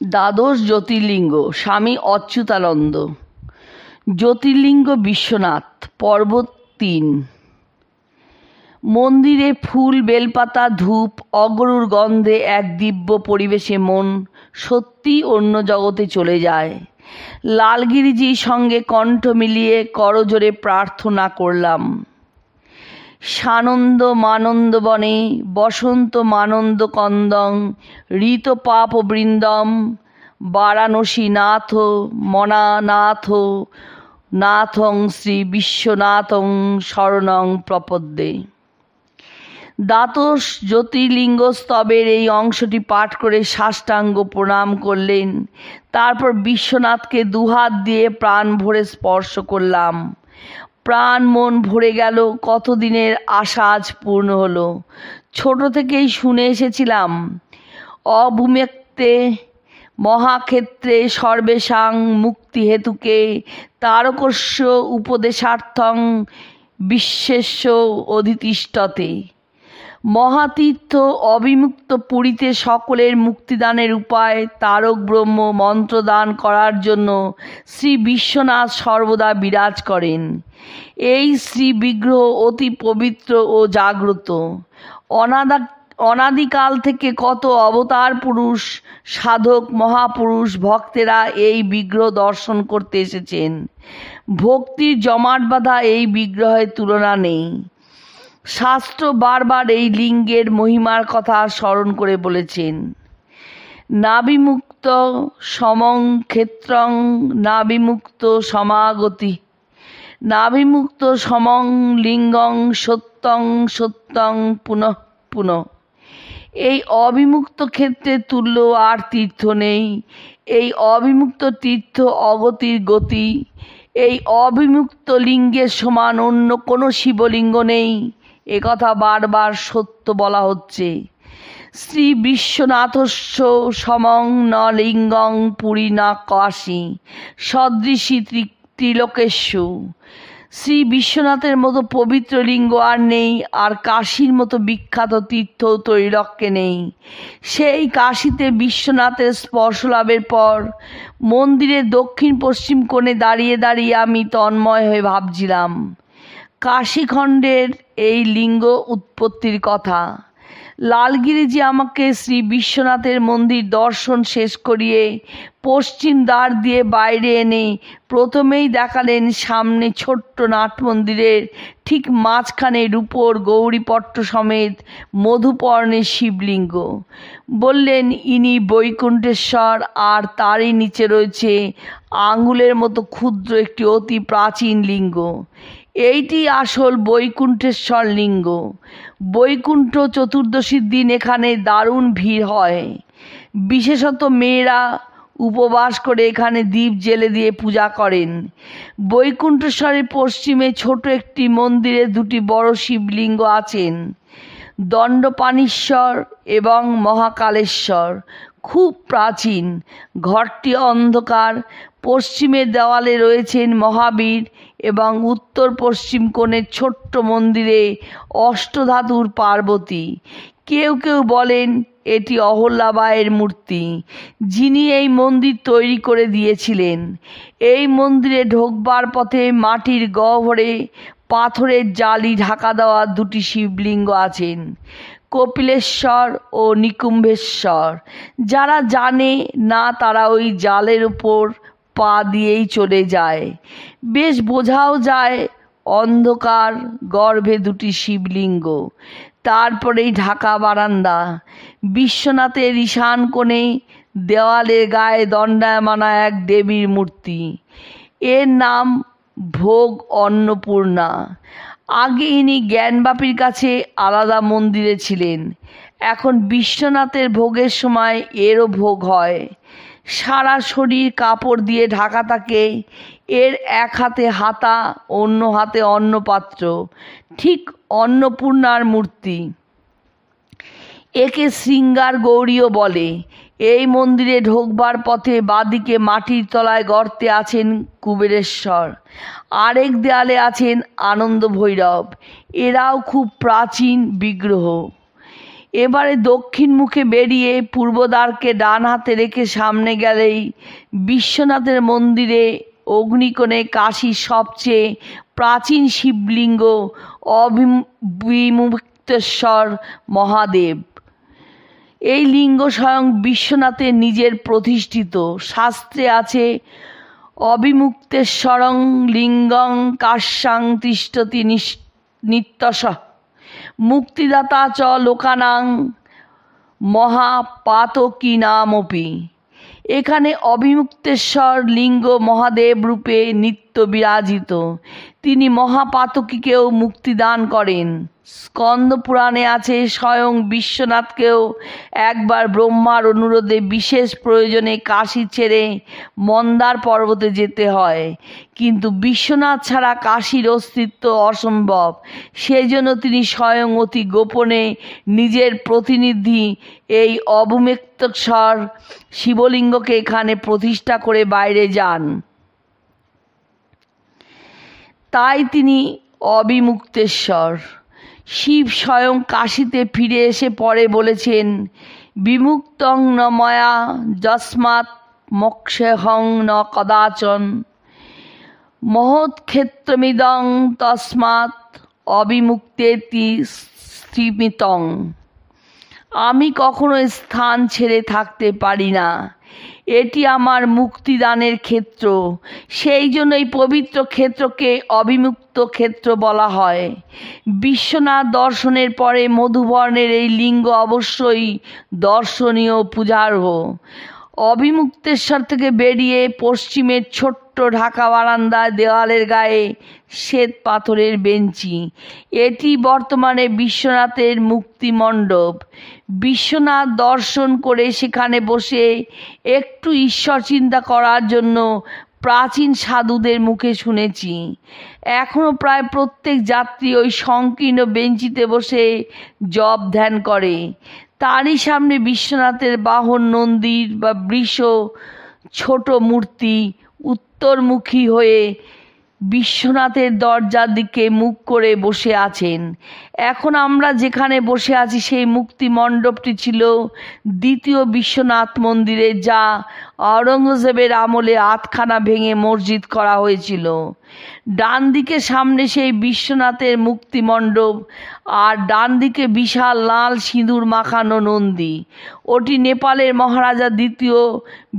দ্বাদশ জ্যোতির্লিঙ্গ স্বামী অচ্যুতানন্দ। জ্যোতির্লিঙ্গ বিশ্বনাথ, পর্ব ৩। মন্দিরে ফুল, বেলপাতা, ধূপ, অগরুর গন্ধে এক দিব্য পরিবেশে মন সত্যি অন্য জগতে চলে যায়। লালগিরিজির সঙ্গে কণ্ঠ মিলিয়ে করজোরে প্রার্থনা করলাম। সানন্দ মানন্দ বনে বসন্ত মানন্দ কন্দং ঋত পাপ বৃন্দম বারাণসী নাথ মনানাথ নাথং শ্রী বিশ্বনাথং শরণং প্রপদ্যে। দ্বাদশ জ্যোতির্লিঙ্গ স্তবের এই অংশটি পাঠ করে সাষ্টাঙ্গ প্রণাম করলেন। তারপর বিশ্বনাথকে দুহাত দিয়ে প্রাণ ভরে স্পর্শ করলাম। প্রাণ মন ভরে গেল। কতদিনের আশা আজ পূর্ণ হলো। ছোট থেকেই শুনে এসেছিলাম, অভূম্যক্তে মহাক্ষেত্রে সর্বেষাং মুক্তি হেতুকে তারকস্য উপদেশার্থং বিশ্বেস্য অধিতিষ্ঠতে। মহাতীর্থ অবিমুক্ত পুরীতে সকলের মুক্তিদানের উপায় তারক ব্রহ্ম মন্ত্রদান করার জন্য শ্রী বিশ্বনাথ সর্বদা বিরাজ করেন। এই শ্রী বিগ্রহ অতি পবিত্র ও জাগ্রত। অনাদিকাল থেকে কত অবতার পুরুষ, সাধক, মহাপুরুষ, ভক্তেরা এই বিগ্রহ দর্শন করতে এসেছেন। ভক্তির জমাট বাঁধা এই বিগ্রহের তুলনা নেই। শাস্ত্র বারবার এই লিঙ্গের মহিমার কথা স্মরণ করে বলেছেন। নাবিমুক্ত সমং ক্ষেত্রং নাবিমুক্ত সমাগতি নাবিমুক্ত সমং লিঙ্গং সত্যং সত্যং পুনঃ পুনঃ। এই অবিমুক্ত ক্ষেত্রের তুল্য আর তীর্থ নেই। এই অবিমুক্ত তীর্থ অগতির গতি। এই অবিমুক্ত লিঙ্গের সমান অন্য কোনো শিবলিঙ্গ নেই। একথা বারবার সত্য বলা হচ্ছে। শ্রী বিশ্বনাথস্য সমং ন লিঙ্গং পুরী না কাশী সদৃশী ত্রিলোকেশ্বু। শ্রী বিশ্বনাথের মতো পবিত্র লিঙ্গ আর নেই, আর কাশীর মতো বিখ্যাত তীর্থ ত্রৈলোক্যে নেই। সেই কাশীতে বিশ্বনাথের স্পর্শ লাভের পর মন্দিরের দক্ষিণ পশ্চিম কোণে দাঁড়িয়ে দাঁড়িয়ে আমি তন্ময় হয়ে ভাবছিলাম কাশীখণ্ডের এই লিঙ্গ উৎপত্তির কথা। লালগিরিজি আমাকে শ্রী বিশ্বনাথের মন্দির দর্শন শেষ করিয়ে পশ্চিম দ্বার দিয়ে বাইরে এনে প্রথমেই দেখালেন সামনে ছোট্ট নাট মন্দিরের ঠিক মাঝখানে রূপোর গৌরীপট্ট সমেত মধুপর্ণের শিবলিঙ্গ। বললেন, ইনি বৈকুণ্ঠেশ্বর, আর তারই নিচে রয়েছে আঙুলের মতো ক্ষুদ্র একটি অতি প্রাচীন লিঙ্গ। এইটি আসল বৈকুণ্ঠেশ্বর লিঙ্গ। বৈকুণ্ঠ চতুর্দশীর দিন এখানে দারুণ ভিড় হয়। বিশেষত মেয়েরা উপবাস করে এখানে দীপ জেলে দিয়ে পূজা করেন। বৈকুণ্ঠেশ্বরের পশ্চিমে ছোট একটি মন্দিরে দুটি বড় শিবলিঙ্গ আছেন, দণ্ডপাণীশ্বর এবং মহাকালেশ্বর। খুব প্রাচীন। ঘরটি অন্ধকার। পশ্চিমের দেওয়ালে রয়েছেন মহাবীর এবং উত্তর পশ্চিম কোণের ছোট্ট মন্দিরে অষ্টধাতুর পার্বতী। কেউ কেউ বলেন এটি অহল্যাবাইয়ের মূর্তি, যিনি এই মন্দির তৈরি করে দিয়েছিলেন। এই মন্দিরে ঢোকবার পথে মাটির গহ্বরে পাথরের জালি ঢাকা দেওয়া দুটি শিবলিঙ্গ আছেন, কপিলেশ্বর ও নিকুম্ভেশ্বর। যারা জানে না তারা ওই জালের উপর পা দিয়েই চলে যায়। বেশ বোঝাও যায় অন্ধকার গর্ভে দুটি শিবলিঙ্গ, তারপরেই ঢাকা বারান্দা। বিশ্বনাথের ঈশান কোণে দেওয়ালের গায়ে দণ্ডায়মানা এক দেবীর মূর্তি। এর নাম ভোগ অন্নপূর্ণা। আগে ইনি জ্ঞানবাপীর কাছে আলাদা মন্দিরে ছিলেন। এখন বিশ্বনাথের ভোগের সময় এরও ভোগ হয়। সারা শরীর কাপড় দিয়ে ঢাকা থাকে। এর এক হাতে হাতা, অন্য হাতে অন্নপাত্র, ঠিক অন্নপূর্ণার মূর্তি। একে শৃঙ্গার গৌরীও বলে। এই মন্দিরে ঢোকবার পথে বাঁদিকে মাটির তলায় গর্তে আছেন কুবেরেশ্বর, আরেক দেয়ালে আছেন আনন্দ ভৈরব। এরাও খুব প্রাচীন বিগ্রহ। এবারে দক্ষিণ মুখে বেরিয়ে পূর্বদ্বারকে ডান হাতে রেখে সামনে গেলেই বিশ্বনাথের মন্দিরে অগ্নিকোণে কাশীর সবচেয়ে প্রাচীন শিবলিঙ্গ অবিমুক্তেশ্বর মহাদেব। এই লিঙ্গ স্বয়ং বিশ্বনাথের নিজের প্রতিষ্ঠিত। শাস্ত্রে আছে অবিমুক্তেশ্বরং লিঙ্গং কাশ্যাং তিষ্ঠতি নিত্যশঃ মুক্তিদাতা চ লোকানাং মহাপাতকীনামপি। এখানে অবিমুক্তেশ্বর লিঙ্গ মহাদেব রূপে নিত্য বিরাজিত। তিনি মহাপাতকীকেও মুক্তিদান করেন। স্কন্দ পুরাণে আছে স্বয়ং বিশ্বনাথকেও একবার ব্রহ্মার অনুরোধে বিশেষ প্রয়োজনে কাশী ছেড়ে মন্দার পর্বতে যেতে হয়, কিন্তু বিশ্বনাথ ছাড়া কাশীর অস্তিত্ব অসম্ভব। সেজন্য তিনি স্বয়ং অতি গোপনে নিজের প্রতিনিধি এই অবিমুক্তেশ্বর শিবলিঙ্গকে এখানে প্রতিষ্ঠা করে বাইরে যান। তাই তিনি অবিমুক্তেশ্বর। শিব স্বয়ং কাশীতে ফিরে এসে পরে বলেছেন, বিমুক্তং ন ময়া যস্মাৎ মোক্ষেহং ন কদাচন মহৎক্ষেত্রমিদং তস্মাৎ অবিমুক্তেতি স্থিমিতং। আমি কখনো স্থান ছেড়ে থাকতে পারি না, এটি আমার মুক্তিদানের ক্ষেত্র। সেই জন্য এই পবিত্র ক্ষেত্রকে অবিমুক্ত ক্ষেত্র বলা হয়। বিশ্বনাথ দর্শনের পরে মধুবর্ণের এই লিঙ্গ অবশ্যই দর্শনীয়, পূজার্হ। অবিমুক্তেশ্বর থেকে বেরিয়ে পশ্চিমের ছোট্ট ঢাকা বারান্দায় দেওয়ালের গায়ে শ্বেত পাথরের বেঞ্চি, এটি বর্তমানে বিশ্বনাথের মুক্তি মণ্ডপ। বিশ্বনাথ দর্শন করে সেখানে বসে একটু ঈশ্বর চিন্তা করার জন্য প্রাচীন সাধুদের মুখে শুনেছি, এখনও প্রায় প্রত্যেক যাত্রী ওই সংকীর্ণ বেঞ্চিতে বসে জপ ধ্যান করে। তারই সামনে বিশ্বনাথের বাহন নন্দীর বা বৃষ ছোট মূর্তি উত্তরমুখী হয়ে বিশ্বনাথের দরজার দিকে মুখ করে বসে আছেন। এখন আমরা যেখানে বসে আছি সেই মুক্তি মণ্ডপটি ছিল দ্বিতীয় বিশ্বনাথ মন্দিরে, যা আওরঙ্গজেবের আমলে আটখানা ভেঙে মসজিদ করা হয়েছিল। ডান দিকে সামনে সেই বিশ্বনাথের মুক্তি মণ্ডপ, আর ডান দিকে বিশাল লাল সিঁদুর মাখানো নন্দী। ওটি নেপালের মহারাজা দ্বিতীয়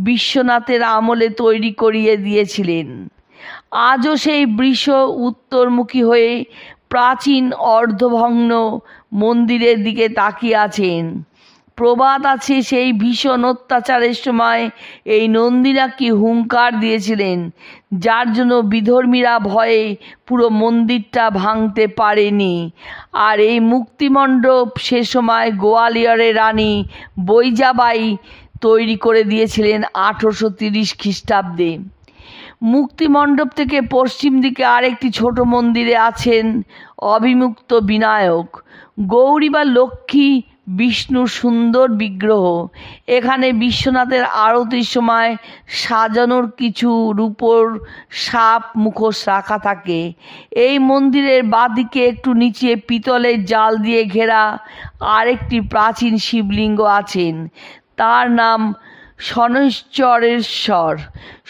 বিশ্বনাথের আমলে তৈরি করিয়ে দিয়েছিলেন। আজও সেই বৃষ উত্তরমুখী হয়ে প্রাচীন অর্ধভগ্ন মন্দিরের দিকে তাকিয়ে আছেন। প্রবাদ আছে সেই ভীষণ অত্যাচারের সময় এই নন্দীরা কি হুঙ্কার দিয়েছিলেন, যার জন্য বিধর্মীরা ভয়ে পুরো মন্দিরটা ভাঙতে পারেনি। আর এই মুক্তিমণ্ডপ সে সময় গোয়ালিয়রের রানী বৈজাবাই তৈরি করে দিয়েছিলেন 1830 খ্রিস্টাব্দে। মুক্তিমণ্ডপ থেকে পশ্চিম দিকে আরেকটি ছোট মন্দিরে আছেন অবিমুক্ত বিনায়ক, গৌরী বা লক্ষ্মী বিষ্ণুর সুন্দর বিগ্রহ। এখানে বিশ্বনাথের আরতির সময় সাজানোর কিছু রূপোর সাপ মুখোশ রাখা থাকে। এই মন্দিরের বাঁদিকে একটু নিচে পিতলের জাল দিয়ে ঘেরা আরেকটি প্রাচীন শিবলিঙ্গ আছেন, তার নাম শনৈশ্চরেশ্বর।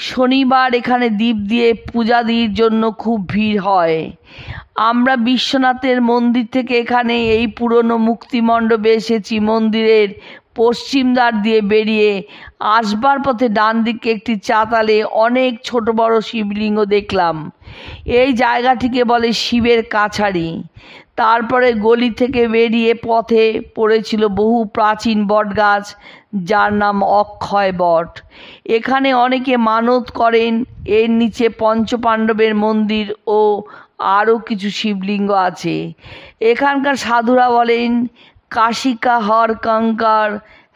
শনিবার এখানে দীপ দিয়ে পূজাদির জন্য খুব ভিড় হয়। আমরা বিশ্বনাথের মন্দির থেকে এখানে এই পুরনো মুক্তি মণ্ডপে এসেছি। মন্দিরের পশ্চিম দ্বার দিয়ে বেরিয়ে আসবার পথে ডান দিকে একটি চাতালে অনেক ছোট বড় শিবলিঙ্গ দেখলাম। এই জায়গাটিকে বলে শিবের কাছারি। তারপরে গলি থেকে বেরিয়ে পথে পড়েছিল বহু প্রাচীন বটগাছ, যার নাম অক্ষয় বট। এখানে অনেকে মানত করেন। এর নিচে পঞ্চপাণ্ডবের মন্দির ও আরও কিছু শিবলিঙ্গ আছে। এখানকার সাধুরা বলেন, কাশিকা হর কঙ্কর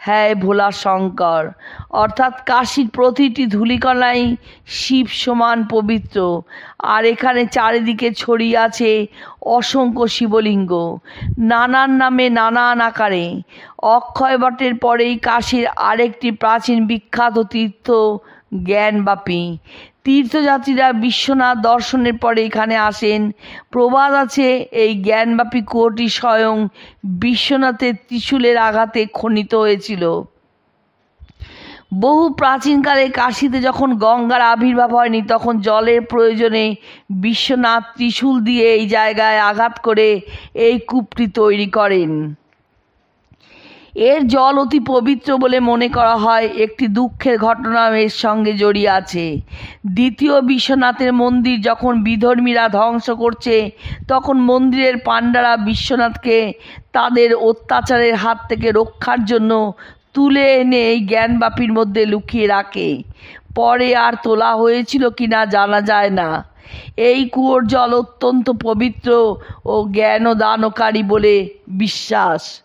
হ্যায় ভোলা শঙ্কর, অর্থাৎ কাশীর প্রতিটি ধূলিকণাই শিব সমান পবিত্র। আর এখানে চারিদিকে ছড়িয়ে আছে অসংখ্য শিবলিঙ্গ, নানান নামে নানান আকারে। অক্ষয় বটের পরেই কাশীর আরেকটি প্রাচীন বিখ্যাত তীর্থ জ্ঞানবাপী। তীর্থযাত্রীরা বিশ্বনাথ দর্শনের পরে এখানে আসেন। প্রবাদ আছে, এই জ্ঞানব্যাপী কুয়োটি স্বয়ং বিশ্বনাথের ত্রিশূলের আঘাতে খনিত হয়েছিল। বহু প্রাচীনকালে কাশীতে যখন গঙ্গার আবির্ভাব হয়নি, তখন জলের প্রয়োজনে বিশ্বনাথ ত্রিশূল দিয়ে এই জায়গায় আঘাত করে এই কূপটি তৈরি করেন। এর জল অতি পবিত্র বলে মনে করা হয়। একটি দুঃখের ঘটনা এর সঙ্গে জড়িয়ে আছে। দ্বিতীয় বিশ্বনাথের মন্দির যখন বিধর্মীরা ধ্বংস করছে, তখন মন্দিরের পাণ্ডারা বিশ্বনাথকে তাদের অত্যাচারের হাত থেকে রক্ষার জন্য তুলে এনে এই জ্ঞানব্যাপীর মধ্যে লুকিয়ে রাখে। পরে আর তোলা হয়েছিল কিনা জানা যায় না। এই কুয়োর জল অত্যন্ত পবিত্র ও জ্ঞানদানকারী বলে বিশ্বাস।